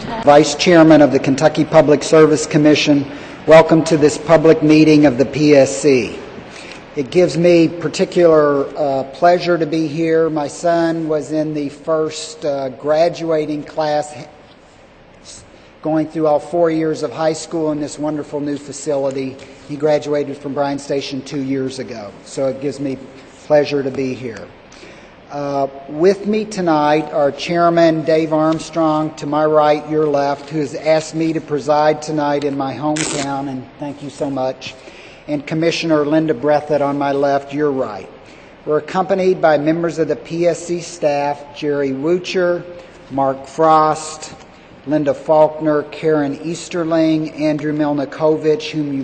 Vice Chairman of the Kentucky Public Service Commission, welcome to this public meeting of the PSC. It gives me particular pleasure to be here. My son was in the first graduating class going through all 4 years of high school in this wonderful new facility. He graduated from Bryan Station 2 years ago, so it gives me pleasure to be here. With me tonight are Chairman Dave Armstrong, to my right, your left, who has asked me to preside tonight in my hometown, and thank you so much, and Commissioner Linda Breathitt on my left, your right. We're accompanied by members of the PSC staff, Jerry Wucher, Mark Frost, Linda Faulkner, Karen Easterling, Andrew Milnikovich, whom you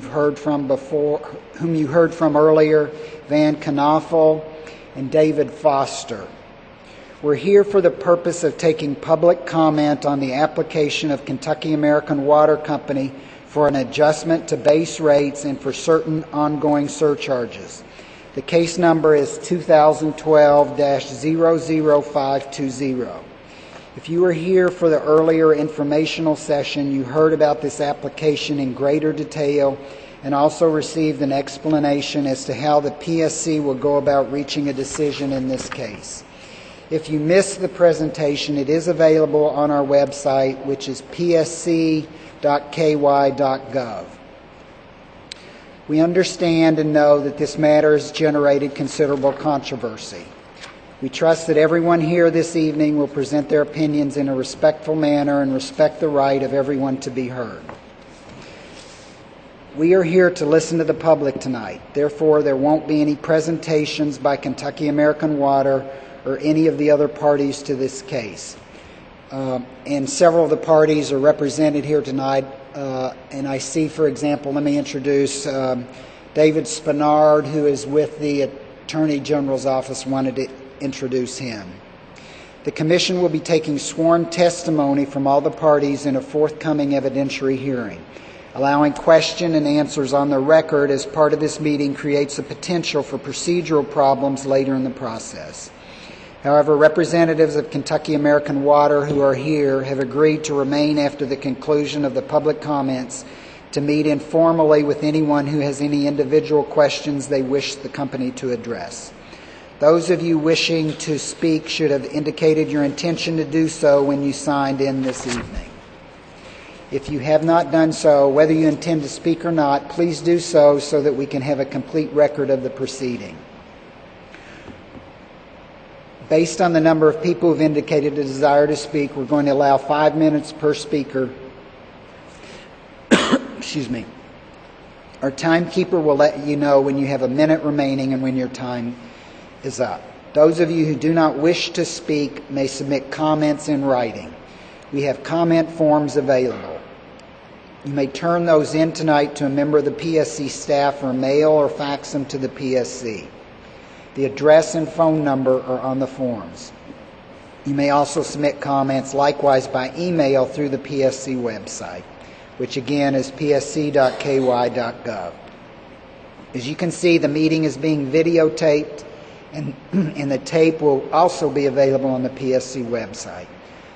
heard from earlier, Van Knopfel, and David Foster. We're here for the purpose of taking public comment on the application of Kentucky American Water Company for an adjustment to base rates and for certain ongoing surcharges. The case number is 2012-00520. If you were here for the earlier informational session, you heard about this application in greater detail and also received an explanation as to how the PSC will go about reaching a decision in this case. If you missed the presentation, it is available on our website, which is psc.ky.gov. We understand and know that this matter has generated considerable controversy. We trust that everyone here this evening will present their opinions in a respectful manner and respect the right of everyone to be heard. We are here to listen to the public tonight. Therefore, there won't be any presentations by Kentucky American Water or any of the other parties to this case. And several of the parties are represented here tonight. And I see, for example, let me introduce David Spenard, who is with the Attorney General's office, wanted to introduce him. The Commission will be taking sworn testimony from all the parties in a forthcoming evidentiary hearing. Allowing question and answers on the record as part of this meeting creates a potential for procedural problems later in the process. However, representatives of Kentucky American Water who are here have agreed to remain after the conclusion of the public comments to meet informally with anyone who has any individual questions they wish the company to address. Those of you wishing to speak should have indicated your intention to do so when you signed in this evening. If you have not done so, whether you intend to speak or not, please do so that we can have a complete record of the proceeding. Based on the number of people who have indicated a desire to speak, we're going to allow 5 minutes per speaker. Excuse me. Our timekeeper will let you know when you have a minute remaining and when your time is up. Those of you who do not wish to speak may submit comments in writing. We have comment forms available. You may turn those in tonight to a member of the PSC staff or mail or fax them to the PSC. The address and phone number are on the forms. You may also submit comments likewise by email through the PSC website, which again is psc.ky.gov. As you can see, the meeting is being videotaped, and the tape will also be available on the PSC website.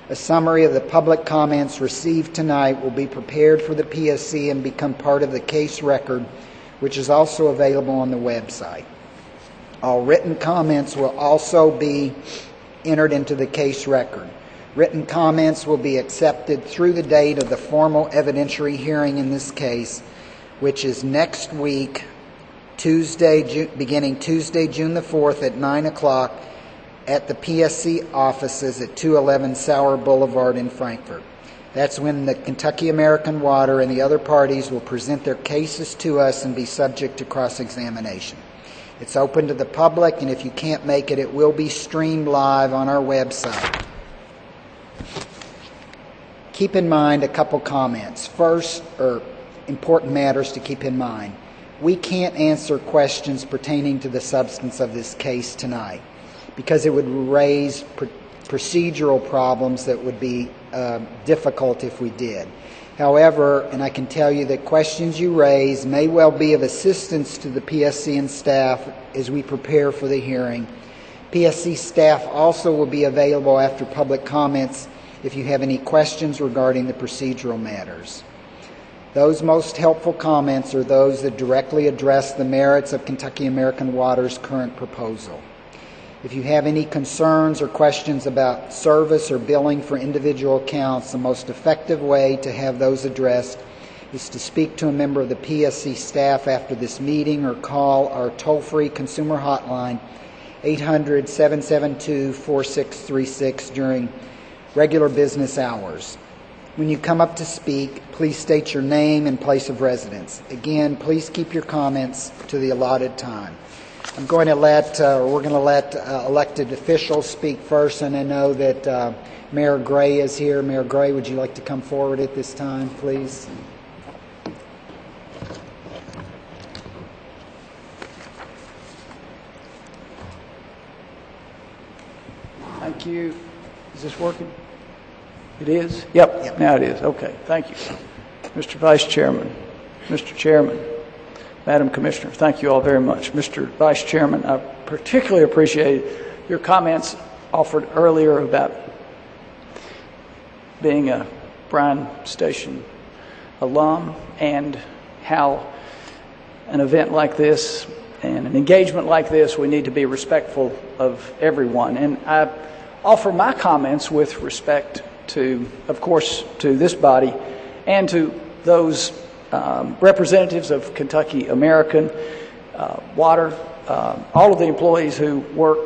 A summary of the public comments received tonight will be prepared for the PSC and become part of the case record, which is also available on the website. All written comments will also be entered into the case record. Written comments will be accepted through the date of the formal evidentiary hearing in this case, which is next week, beginning Tuesday, June the 4th at 9 o'clock at the PSC offices at 211 Sauer Boulevard in Frankfort. That's when the Kentucky American Water and the other parties will present their cases to us and be subject to cross-examination. It's open to the public, and if you can't make it, it will be streamed live on our website. Keep in mind a couple comments. First, or important matters to keep in mind. We can't answer questions pertaining to the substance of this case tonight, because it would raise procedural problems that would be difficult if we did. However, and I can tell you that questions you raise may well be of assistance to the PSC and staff as we prepare for the hearing. PSC staff also will be available after public comments if you have any questions regarding the procedural matters. Those most helpful comments are those that directly address the merits of Kentucky American Water's current proposal. If you have any concerns or questions about service or billing for individual accounts, the most effective way to have those addressed is to speak to a member of the PSC staff after this meeting or call our toll-free consumer hotline 800-772-4636 during regular business hours. When you come up to speak, please state your name and place of residence. Again, please keep your comments to the allotted time. We're going to let elected officials speak first, and I know that Mayor Gray is here. Mayor Gray, would you like to come forward at this time, please? Thank you. Is this working? It is? Yep. Now it is. Okay. Thank you. Mr. Vice Chairman, Mr. Chairman, Madam Commissioner, thank you all very much. Mr. Vice Chairman, I particularly appreciate your comments offered earlier about being a Bryan Station alum and how an event like this and an engagement like this, we need to be respectful of everyone. And I offer my comments with respect to, of course, to this body and to those representatives of Kentucky American Water, all of the employees who work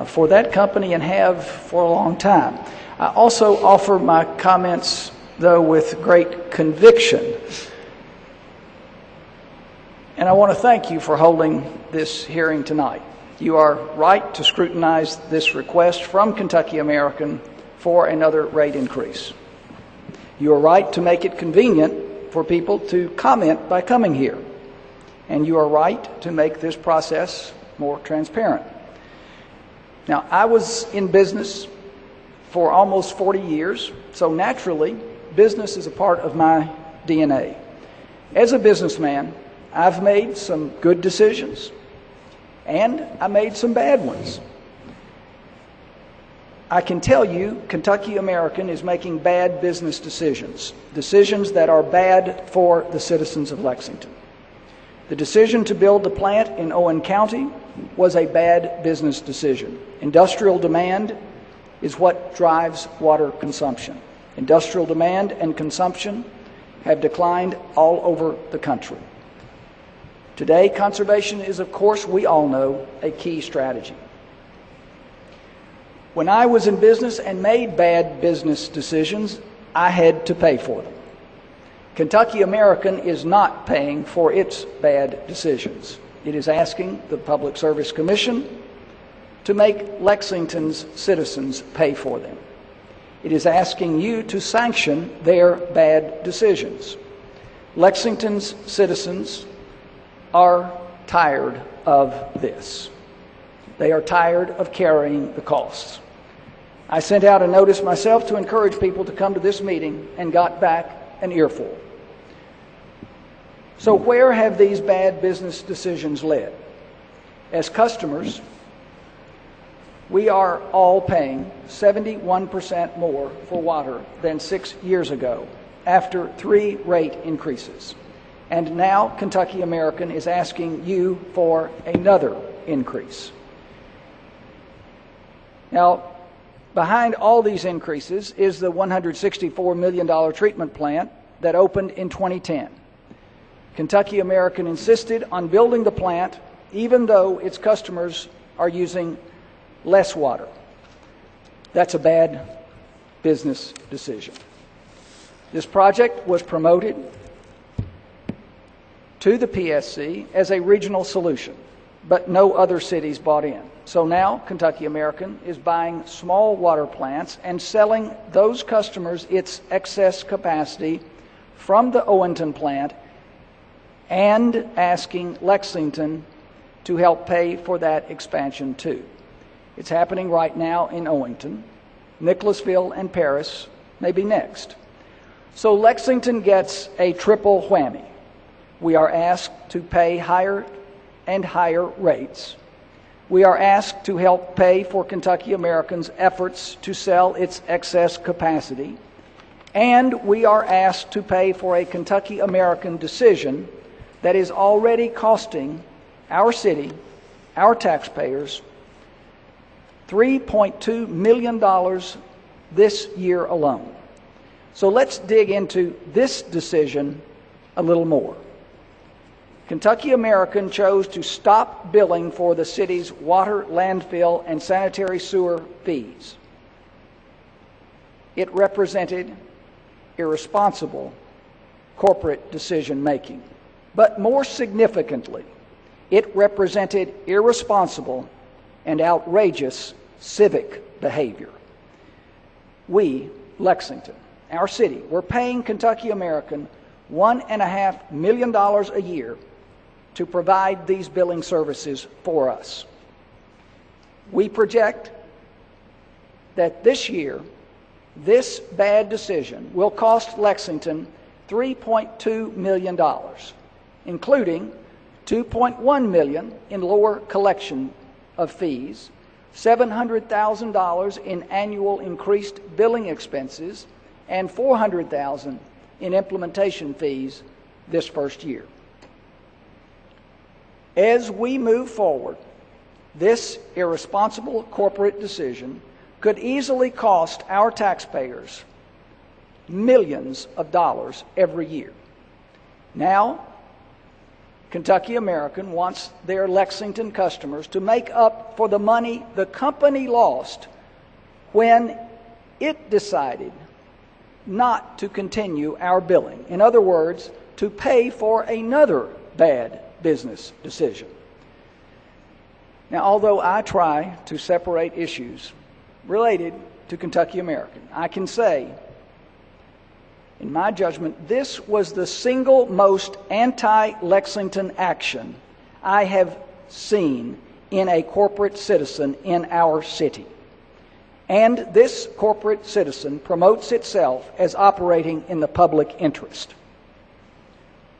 for that company and have for a long time. I also offer my comments, though, with great conviction. And I want to thank you for holding this hearing tonight. You are right to scrutinize this request from Kentucky American for another rate increase. You are right to make it convenient for people to comment by coming here. And you are right to make this process more transparent. Now, I was in business for almost 40 years, so naturally, business is a part of my DNA. As a businessman, I've made some good decisions, and I made some bad ones. I can tell you, Kentucky American is making bad business decisions, decisions that are bad for the citizens of Lexington. The decision to build the plant in Owen County was a bad business decision. Industrial demand is what drives water consumption. Industrial demand and consumption have declined all over the country. Today, conservation is, of course, we all know, a key strategy. When I was in business and made bad business decisions, I had to pay for them. Kentucky American is not paying for its bad decisions. It is asking the Public Service Commission to make Lexington's citizens pay for them. It is asking you to sanction their bad decisions. Lexington's citizens are tired of this. They are tired of carrying the costs. I sent out a notice myself to encourage people to come to this meeting and got back an earful. So where have these bad business decisions led? As customers, we are all paying 71% more for water than 6 years ago after 3 rate increases. And now Kentucky American is asking you for another increase. Now, behind all these increases is the $164 million treatment plant that opened in 2010. Kentucky American insisted on building the plant even though its customers are using less water. That's a bad business decision. This project was promoted to the PSC as a regional solution, but no other cities bought in. So now Kentucky American is buying small water plants and selling those customers its excess capacity from the Owenton plant and asking Lexington to help pay for that expansion too. It's happening right now in Owington. Nicholasville and Paris may be next. So Lexington gets a triple whammy. We are asked to pay higher and higher rates. We are asked to help pay for Kentucky American's efforts to sell its excess capacity, and we are asked to pay for a Kentucky American decision that is already costing our city, our taxpayers, $3.2 million this year alone. So let's dig into this decision a little more. Kentucky American chose to stop billing for the city's water, landfill, and sanitary sewer fees. It represented irresponsible corporate decision-making. But more significantly, it represented irresponsible and outrageous civic behavior. We, Lexington, our city, we're paying Kentucky American $1.5 million a year to provide these billing services for us. We project that this year, this bad decision will cost Lexington $3.2 million, including $2.1 million in lower collection of fees, $700,000 in annual increased billing expenses, and $400,000 in implementation fees this first year. As we move forward, this irresponsible corporate decision could easily cost our taxpayers millions of dollars every year. Now, Kentucky American wants their Lexington customers to make up for the money the company lost when it decided not to continue our billing. In other words, to pay for another bad business decision. Now, although I try to separate issues related to Kentucky American, I can say, in my judgment, this was the single most anti-Lexington action I have seen in a corporate citizen in our city. And this corporate citizen promotes itself as operating in the public interest.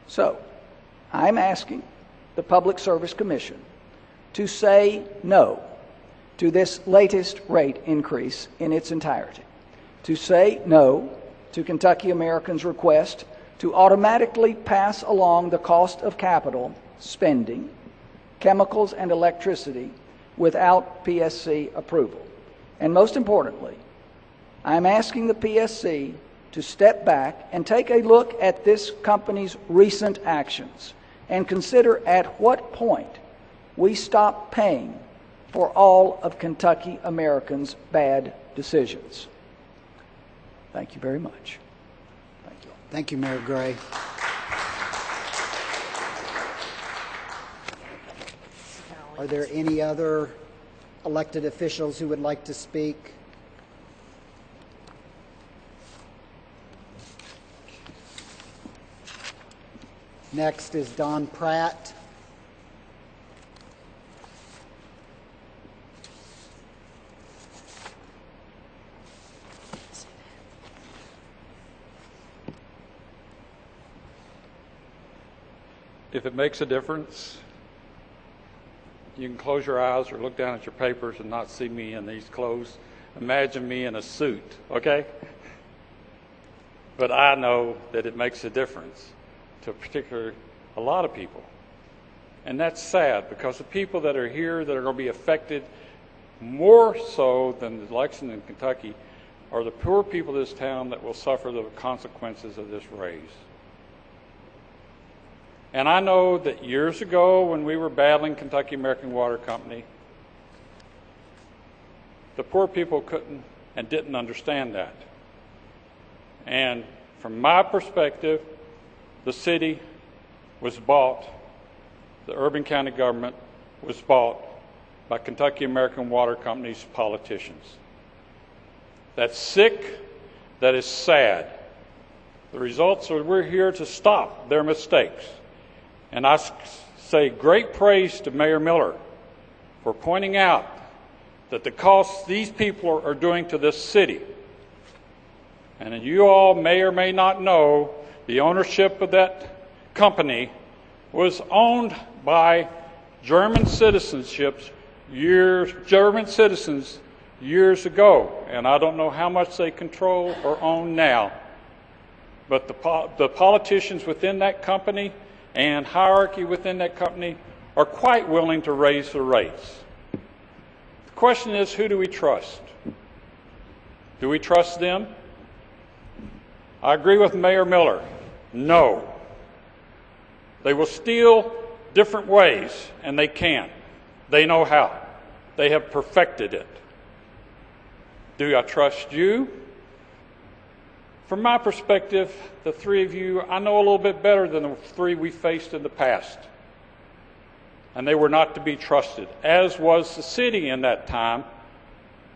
So, I'm asking the Public Service Commission to say no to this latest rate increase in its entirety, to say no to Kentucky American's request to automatically pass along the cost of capital spending, chemicals, and electricity without PSC approval. And most importantly, I'm asking the PSC to step back and take a look at this company's recent actions and consider at what point we stop paying for all of Kentucky American's bad decisions. Thank you very much. Thank you. Thank you, Mayor Gray. Are there any other elected officials who would like to speak? Next is Don Pratt. If it makes a difference, you can close your eyes or look down at your papers and not see me in these clothes. Imagine me in a suit, okay? But I know that it makes a difference to a lot of people. And that's sad, because the people that are here that are going to be affected more so than the Lexington, Kentucky, are the poor people of this town that will suffer the consequences of this raise. And I know that years ago when we were battling Kentucky American Water Company, the poor people couldn't and didn't understand that. And from my perspective, the city was bought, the Urban County government was bought by Kentucky American Water Company's politicians. That's sick, that is sad. The results are we're here to stop their mistakes. And I say great praise to Mayor Miller for pointing out that the costs these people are doing to this city. And you all may or may not know, the ownership of that company was owned by German citizenships German citizens years ago, and I don't know how much they control or own now. But the politicians within that company and hierarchy within that company are quite willing to raise the rates. The question is, who do we trust? Do we trust them? I agree with Mayor Miller. No. They will steal different ways, and they can. They know how. They have perfected it. Do I trust you? From my perspective, the three of you, I know a little bit better than the three we faced in the past. And they were not to be trusted, as was the city in that time,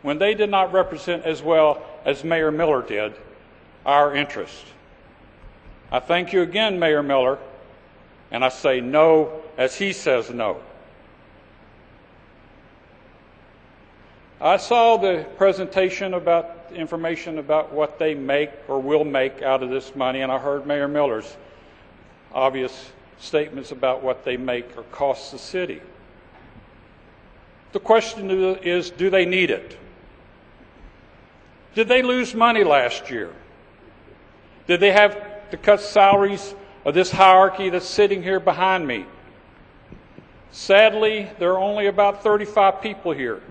when they did not represent as well as Mayor Miller did our interest. I thank you again, Mayor Miller, and I say no as he says no. I saw the presentation about information about what they make or will make out of this money, and I heard Mayor Miller's obvious statements about what they make or cost the city. The question is, do they need it? Did they lose money last year? Did they have to cut salaries of this hierarchy that's sitting here behind me? Sadly, there are only about 35 people here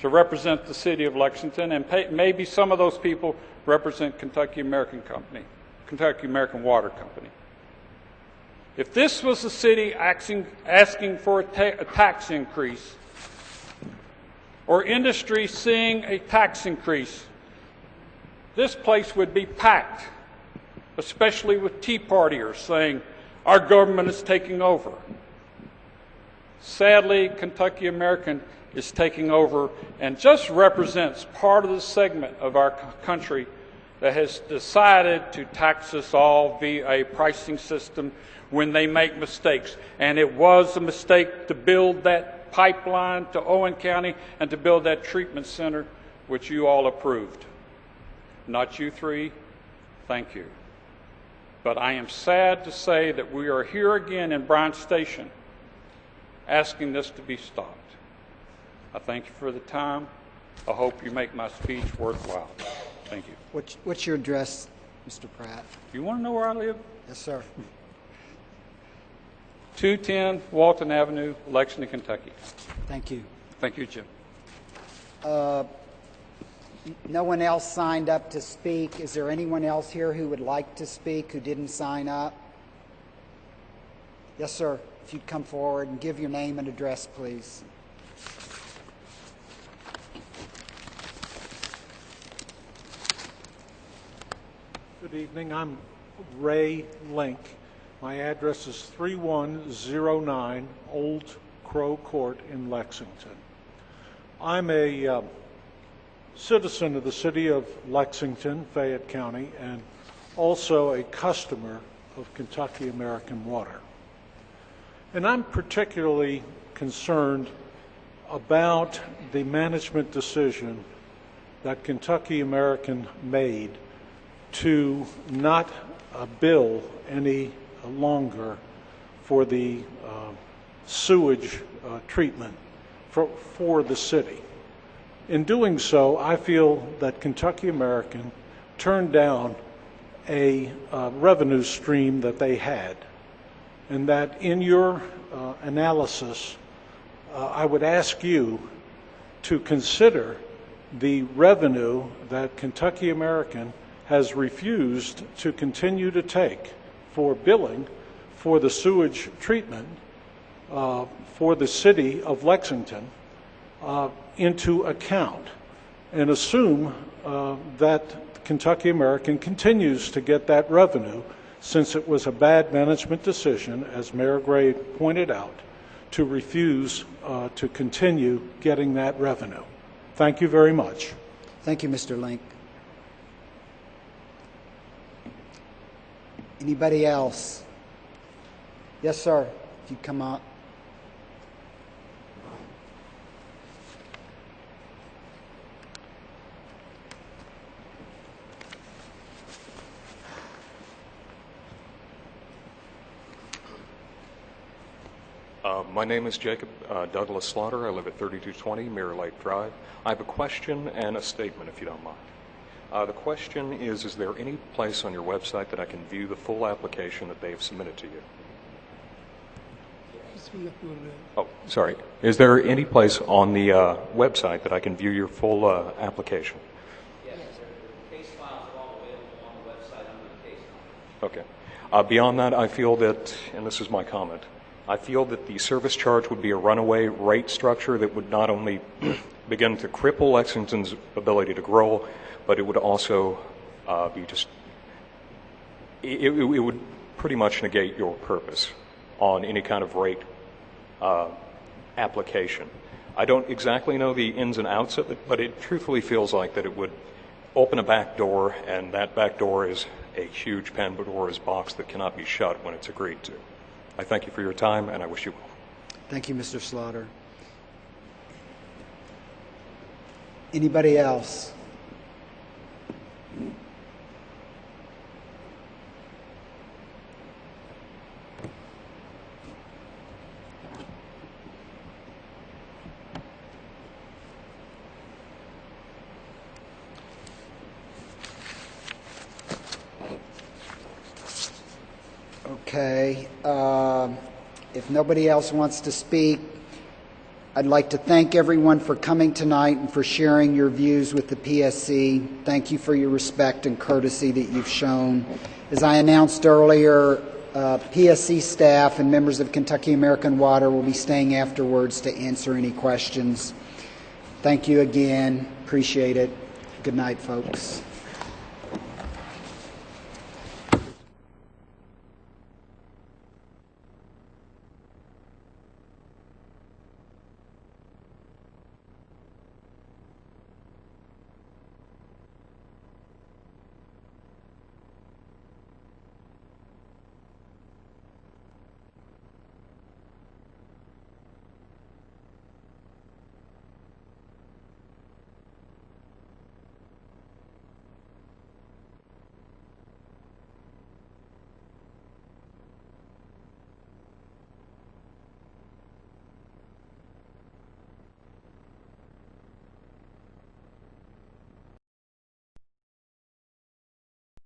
to represent the city of Lexington, and maybe some of those people represent Kentucky American Water Company. If this was the city asking for a tax increase, or industry seeing a tax increase, this place would be packed, especially with Tea Partiers saying, our government is taking over. Sadly, Kentucky American is taking over and just represents part of the segment of our country that has decided to tax us all via a pricing system when they make mistakes. And it was a mistake to build that pipeline to Owen County and to build that treatment center, which you all approved. Not you three, thank you. But I am sad to say that we are here again in Bryan Station asking this to be stopped. I thank you for the time. I hope you make my speech worthwhile. Thank you. What's your address, Mr. Pratt? You want to know where I live? Yes, sir. 210 Walton Avenue, Lexington, Kentucky. Thank you. Thank you, Jim. No one else signed up to speak. Is there anyone else here who would like to speak who didn't sign up? Yes, sir. If you'd come forward and give your name and address, please. Good evening. I'm Ray Link. My address is 3109 Old Crow Court in Lexington. I'm a citizen of the city of Lexington, Fayette County, and also a customer of Kentucky American Water. And I'm particularly concerned about the management decision that Kentucky American made to not bill any longer for the sewage treatment for the city. In doing so, I feel that Kentucky American turned down a revenue stream that they had, and that in your analysis, I would ask you to consider the revenue that Kentucky American has refused to continue to take for billing for the sewage treatment for the city of Lexington into account, and assume that Kentucky American continues to get that revenue, since it was a bad management decision, as Mayor Gray pointed out, to refuse to continue getting that revenue. Thank you very much. Thank you, Mr. Link. Anybody else? Yes, sir. If you come up. My name is Jacob Douglas Slaughter. I live at 3220 Mirror Lake Drive. I have a question and a statement, if you don't mind. The question is there any place on your website that I can view the full application that they have submitted to you? Oh, sorry. Is there any place on the website that I can view your full application? Yes, the case files are all available on the website under the case number. Okay. Beyond that, I feel that, and this is my comment, I feel that the service charge would be a runaway rate structure that would not only begin to cripple Lexington's ability to grow, but it would also be just, it would pretty much negate your purpose on any kind of rate application. I don't exactly know the ins and outs of it, but it truthfully feels like that it would open a back door, and that back door is a huge Pandora's box that cannot be shut when it's agreed to. I thank you for your time, and I wish you well. Thank you, Mr. Slaughter. Anybody else? Okay. If nobody else wants to speak, I'd like to thank everyone for coming tonight and for sharing your views with the PSC. Thank you for your respect and courtesy that you've shown. As I announced earlier, PSC staff and members of Kentucky American Water will be staying afterwards to answer any questions. Thank you again. Appreciate it. Good night, folks.